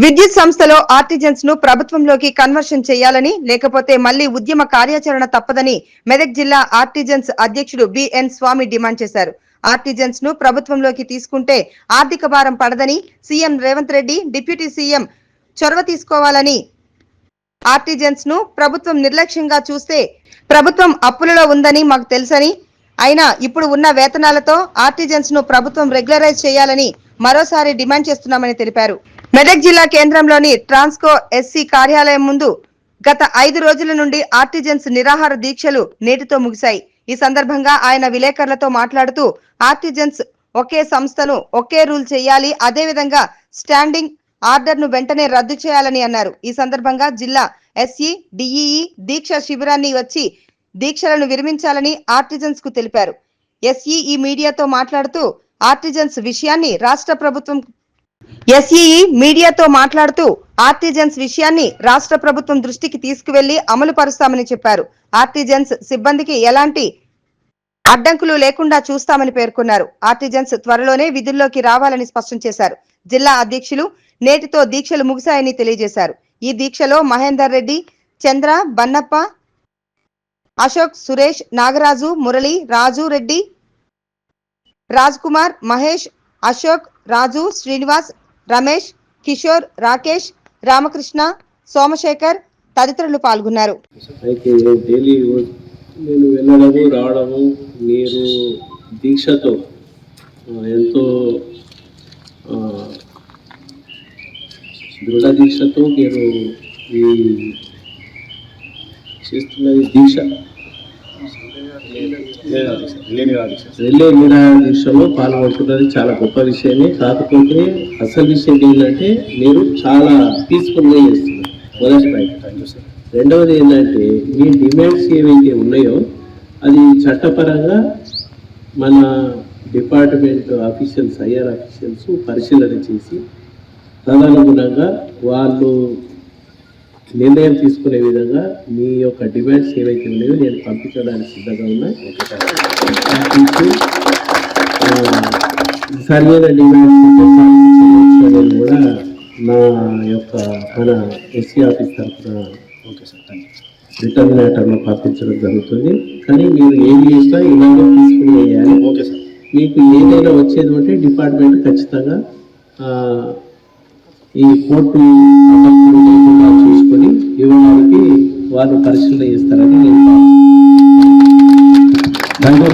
విద్యుత్ సంస్థలో ఆర్టిజన్స్ ను ప్రభుత్వంలోకి కన్వర్షన్ చేయాలని లేకపోతే మళ్లీ ఉద్యమ కార్యాచరణ తప్పదని మెదక్ జిల్లా ఆర్టిజన్స్ అధ్యక్షుడు బిఎన్ స్వామి డిమాండ్ చేశారు. ఆర్టిజన్స్ ను ప్రభుత్వంలోకి తీసుకుంటే ఆర్థిక భారం పడదని CM Revanth Reddy deputy CM చొరవ తీసుకోవాలని, ఆర్టిజన్స్ ను ప్రభుత్వం నిర్లక్ష్యంగా చూస్తే ప్రభుత్వం అప్పులలో ఉందని మాకు తెలుసని, అయినా ఇప్పుడు ఉన్న వేతనాలతో ఆర్టిజన్స్ ను ప్రభుత్వం రెగ్యులరైజ్ చేయాలని మరోసారి డిమాండ్ చేస్తున్నామని తెలిపారు. మెదక్ జిల్లా కేంద్రంలోని ట్రాన్స్కో ఎస్సీ కార్యాలయం ముందు గత 5 రోజుల నుండి ఆర్టిజన్స్ నిరాహార దీక్షలు నేటితో ముగిశాయి. ఈ సందర్భంగా ఆయన విలేకరులతో మాట్లాడుతూ ఆర్టిజన్స్ ఒకే సంస్థను ఒకే రూల్ చేయాలి, అదేవిధంగా స్టాండింగ్ ఆర్డర్ ను వెంటనే రద్దు చేయాలని అన్నారు. ఈ సందర్భంగా జిల్లా ఎస్ఈ డిఈఈ దీక్ష శిబిరాన్ని వచ్చి దీక్షలను విరమించాలని ఆర్టిజన్స్ కు తెలిపారు. ఎస్ఈఈ మీడియాతో మాట్లాడుతూ ఆర్టిజన్స్ విషయాన్ని రాష్ట్ర ప్రభుత్వం దృష్టికి తీసుకువెళ్లి అమలు పరుస్తామని చెప్పారు. ఆర్టిజన్స్ సిబ్బందికి ఎలాంటి అడ్డంకులు లేకుండా చూస్తామని పేర్కొన్నారు. ఆర్టిజన్స్ త్వరలోనే విధుల్లోకి రావాలని స్పష్టం చేశారు. జిల్లా అధ్యక్షులు నేటితో దీక్షలు ముగిశాయని తెలియజేశారు. ఈ దీక్షలో మహేందర్ రెడ్డి, చంద్ర, బన్నప్ప, అశోక్, సురేష్, నాగరాజు, మురళి, రాజు రెడ్డి, రాజ్ కుమార్, మహేష్, అశోక్, రాజు, శ్రీనివాస్, రమేష్, కిషోర్, రాకేష్, రామకృష్ణ, సోమశేఖర్ తదితరులు పాల్గొన్నారు. నేను వెళ్ళడము రావడము మీరు దీక్షతో ఎంతో దృఢ దీక్షతో మీరు ఈ చేస్తున్నది దీక్ష రిలే నిరాహార దీక్షలో పాల్గొంటున్నది చాలా గొప్ప విషయమే. కాకపోతే అసలు విషయం ఏంటంటే మీరు చాలా పీస్ఫుల్గా చేస్తున్నారు. మొదటి పాయింట్. రెండవది ఏంటంటే మీ డిమాండ్స్ ఏవైతే ఉన్నాయో అది చట్టపరంగా మన డిపార్ట్మెంట్ ఆఫీషియల్స్, ఐఆర్ ఆఫీషియల్స్ పరిశీలన చేసి తదనుగుణంగా వాళ్ళు నిర్ణయం తీసుకునే విధంగా మీ యొక్క డిమాండ్స్ ఏవైతే ఉన్నాయో నేను పంపించడానికి సిద్ధంగా ఉన్నా. సరైన డిమాండ్స్ అనేది కూడా నా యొక్క మన ఎస్సీ ఆఫీస్ తరఫున రిటర్న్ మ్యాటర్లో పంపించడం జరుగుతుంది. కానీ మీరు ఏది చేసినా ఇలాగే తీసుకుని వేయాలి. Okay sir. మీకు ఏదైనా వచ్చేది ఉంటే డిపార్ట్మెంట్ ఖచ్చితంగా ఈ కోర్టు లేకుండా చూసుకొని ఇవ్వడానికి వాళ్ళు పరిశీలన చేస్తారని నేను